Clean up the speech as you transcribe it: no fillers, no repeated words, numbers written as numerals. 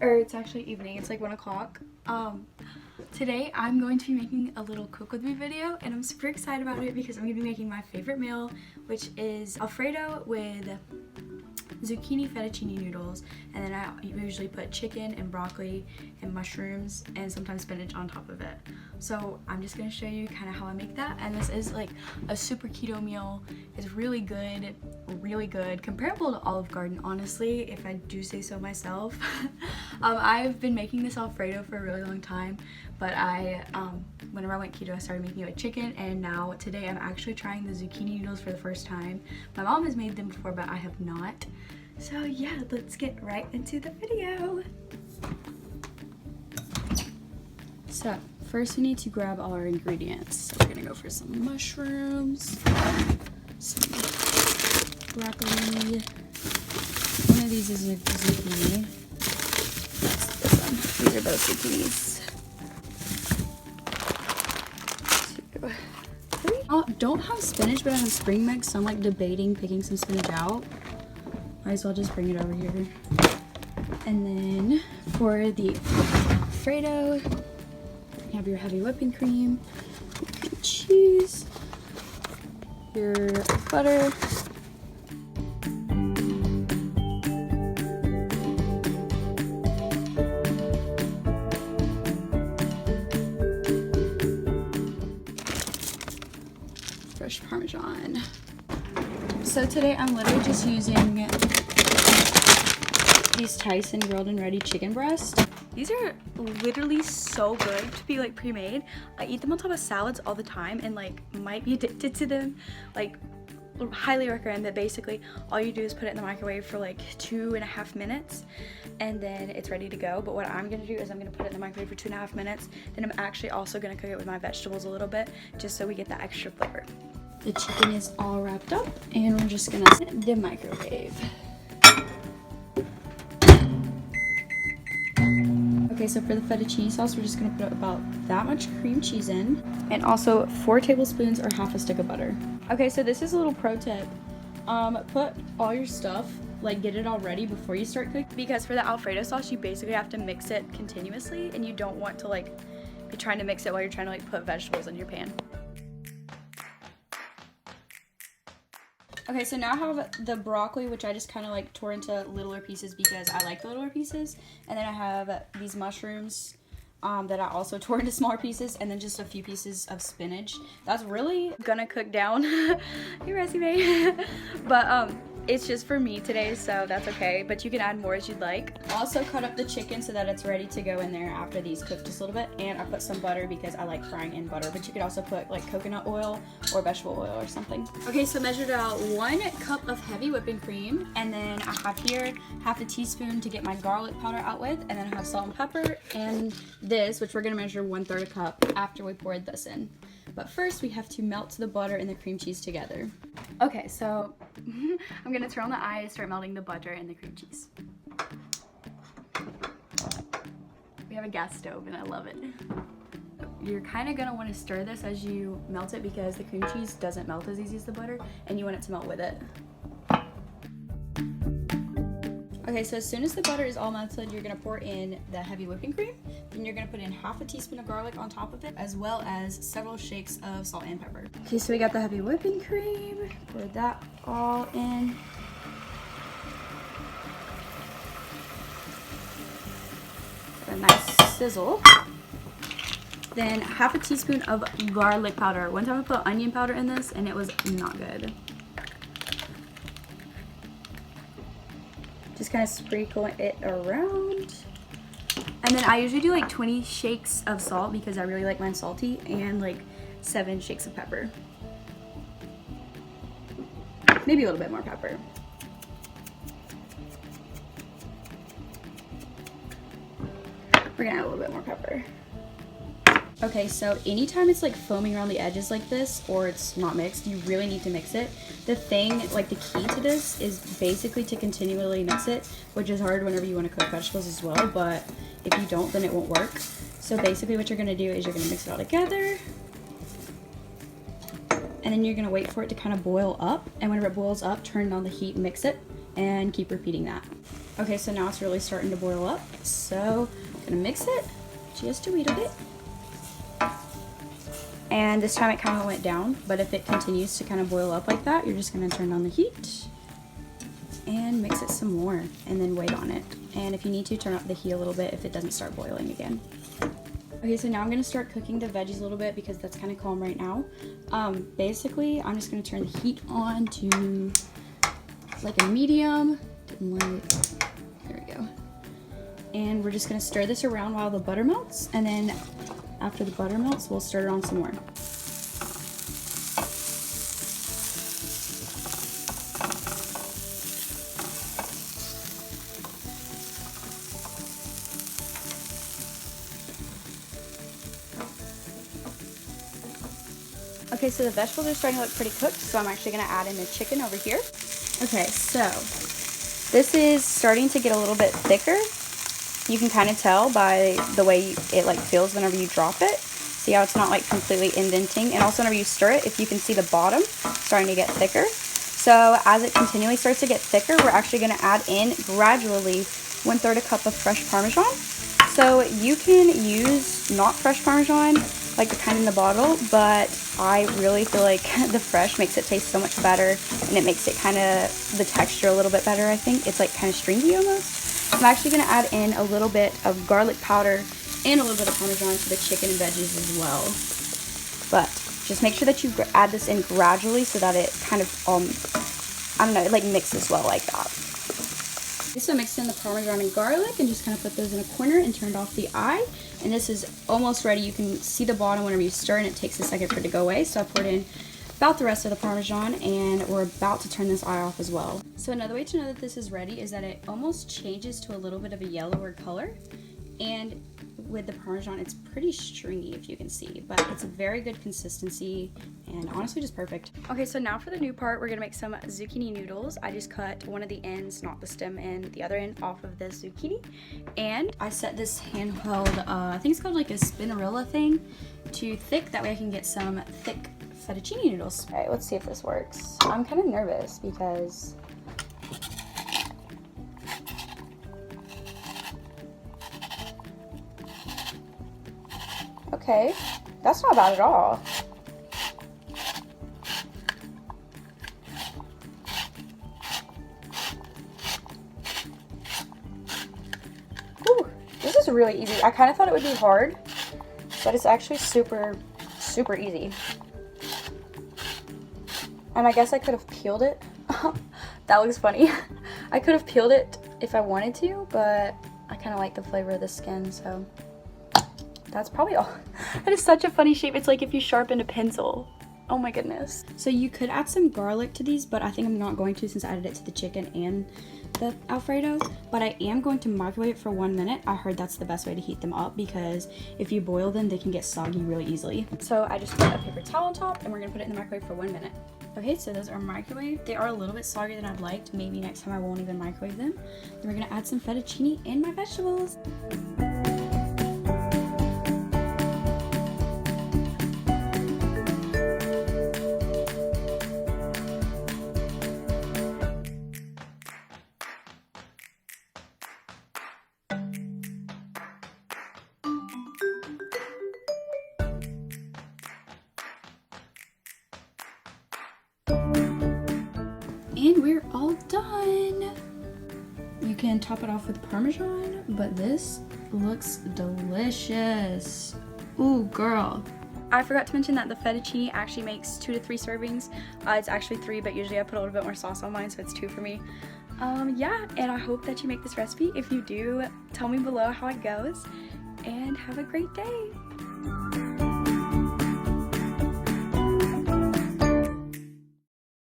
or it's actually evening, it's like 1 o'clock. Today I'm going to be making a little cook with me video, and I'm super excited about it because I'm going to be making my favorite meal, which is Alfredo with zucchini fettuccine noodles, and then I usually put chicken and broccoli and mushrooms and sometimes spinach on top of it. So I'm just going to show you kind of how I make that, and this is like a super keto meal. It's really good, comparable to Olive Garden, honestly, if I do say so myself. I've been making this Alfredo for a really long time, but whenever I went keto, I started making it with chicken, and now today I'm actually trying the zucchini noodles for the first time. My mom has made them before, but I have not. So yeah, let's get right into the video. So first we need to grab all our ingredients. So we're gonna go for some mushrooms, some broccoli. One of these is a zucchini. That's this one. These are both zucchinis. 2, 3. I don't have spinach, but I have spring mix, so I'm like debating picking some spinach out. Might as well just bring it over here. And then for the Alfredo, you have your heavy whipping cream, your cheese, your butter, fresh Parmesan. So today I'm literally just using these Tyson grilled and ready chicken breast. These are literally so good to be like pre-made. I eat them on top of salads all the time and like might be addicted to them. Like, highly recommend that. Basically all you do is put it in the microwave for like 2.5 minutes and then it's ready to go. But what I'm gonna do is I'm gonna put it in the microwave for 2.5 minutes, then I'm actually also gonna cook it with my vegetables a little bit just so we get that extra flavor. The chicken is all wrapped up and we're just gonna set it in the microwave. Okay, so for the fettuccine sauce, we're just gonna put about that much cream cheese in, and also 4 tablespoons or half a stick of butter. Okay, so this is a little pro tip. Put all your stuff, like get it all ready before you start cooking, because for the Alfredo sauce, you basically have to mix it continuously, and you don't want to like be trying to mix it while you're trying to like put vegetables in your pan. Okay, so now I have the broccoli, which I just kind of like tore into littler pieces because I like the littler pieces. And then I have these mushrooms that I also tore into smaller pieces, and then just a few pieces of spinach. That's really gonna cook down your recipe. But it's just for me today, so that's okay. But you can add more as you'd like. Also cut up the chicken so that it's ready to go in there after these cook just a little bit. And I put some butter because I like frying in butter, but you could also put like coconut oil or vegetable oil or something. Okay, so measured out 1 cup of heavy whipping cream, and then I have here half a teaspoon to get my garlic powder out with, and then I have salt and pepper, and this, which we're gonna measure 1/3 cup after we poured this in. But first we have to melt the butter and the cream cheese together. Okay, so I'm gonna turn on the eye and start melting the butter and the cream cheese. We have a gas stove and I love it. You're kind of gonna want to stir this as you melt it because the cream cheese doesn't melt as easy as the butter, and you want it to melt with it. Okay, so as soon as the butter is all melted, you're gonna pour in the heavy whipping cream. Then you're gonna put in half a teaspoon of garlic on top of it, as well as several shakes of salt and pepper. Okay, so we got the heavy whipping cream. Pour that all in. Got a nice sizzle. Then half a teaspoon of garlic powder. One time I put onion powder in this and it was not good. Just kind of sprinkle it around. And then I usually do like 20 shakes of salt because I really like mine salty, and like 7 shakes of pepper. Maybe a little bit more pepper. We're gonna add a little bit more pepper. Okay, so anytime it's like foaming around the edges like this, or it's not mixed, you really need to mix it. The thing, like the key to this is basically to continually mix it, which is hard whenever you want to cook vegetables as well, but if you don't, then it won't work. So basically what you're gonna do is you're gonna mix it all together, and then you're gonna wait for it to kind of boil up, and whenever it boils up, turn on the heat and mix it. and keep repeating that. Okay, so now it's really starting to boil up. So I'm gonna mix it just a little bit. And this time it kind of went down, but if it continues to kind of boil up like that, you're just gonna turn on the heat and mix it some more and then wait on it. And if you need to, turn up the heat a little bit if it doesn't start boiling again. Okay, so now I'm gonna start cooking the veggies a little bit because that's kind of calm right now. Basically, I'm just gonna turn the heat on to like a medium. There we go. And we're just gonna stir this around while the butter melts, and then after the butter melts, we'll stir it on some more. Okay, so the vegetables are starting to look pretty cooked, so I'm actually gonna add in the chicken over here. Okay, so this is starting to get a little bit thicker. You can kind of tell by the way it like feels whenever you drop it. See how it's not like completely indenting, and also whenever you stir it, if you can see the bottom starting to get thicker. So as it continually starts to get thicker, we're actually going to add in gradually 1/3 cup of fresh Parmesan. So you can use not fresh Parmesan, like the kind in the bottle, but I really feel like the fresh makes it taste so much better, and it makes it kind of the texture a little bit better. I think it's like kind of stringy almost. I'm actually going to add in a little bit of garlic powder and a little bit of Parmesan to the chicken and veggies as well. But just make sure that you add this in gradually so that it kind of, I don't know, it like mixes well like that. Okay, so I mixed in the Parmesan and garlic and just kind of put those in a corner and turned off the eye. And this is almost ready. You can see the bottom whenever you stir, and it takes a second for it to go away. So I poured in about the rest of the Parmesan, and we're about to turn this eye off as well. So another way to know that this is ready is that it almost changes to a little bit of a yellower color, and with the Parmesan it's pretty stringy, if you can see, but it's a very good consistency and honestly just perfect. Okay, so now for the new part, we're gonna make some zucchini noodles. I just cut one of the ends, not the stem end, the other end off of the zucchini, and I set this handheld, I think it's called like a spinarella thing, to thick, that way I can get some thick fettuccine noodles. All right, let's see if this works. I'm kind of nervous because okay, that's not bad at all. Whew, this is really easy. I kind of thought it would be hard, but it's actually super easy. And I guess I could have peeled it. That looks funny. I could have peeled it if I wanted to, but I kind of like the flavor of the skin, so that's probably all. That is such a funny shape. It's like if you sharpened a pencil. Oh my goodness. So you could add some garlic to these, but I think I'm not going to since I added it to the chicken and the Alfredo. But I am going to microwave it for 1 minute. I heard that's the best way to heat them up because if you boil them, they can get soggy really easily. So I just put a paper towel on top and we're gonna put it in the microwave for 1 minute. Okay, so those are microwaved. They are a little bit soggier than I'd liked. Maybe next time I won't even microwave them. Then we're gonna add some fettuccine and my vegetables. And we're all done. You can top it off with Parmesan, but this looks delicious. Ooh, girl. I forgot to mention that the fettuccine actually makes 2 to 3 servings. It's actually 3, but usually I put a little bit more sauce on mine, so it's 2 for me. Yeah, and I hope that you make this recipe. If you do, tell me below how it goes, and have a great day.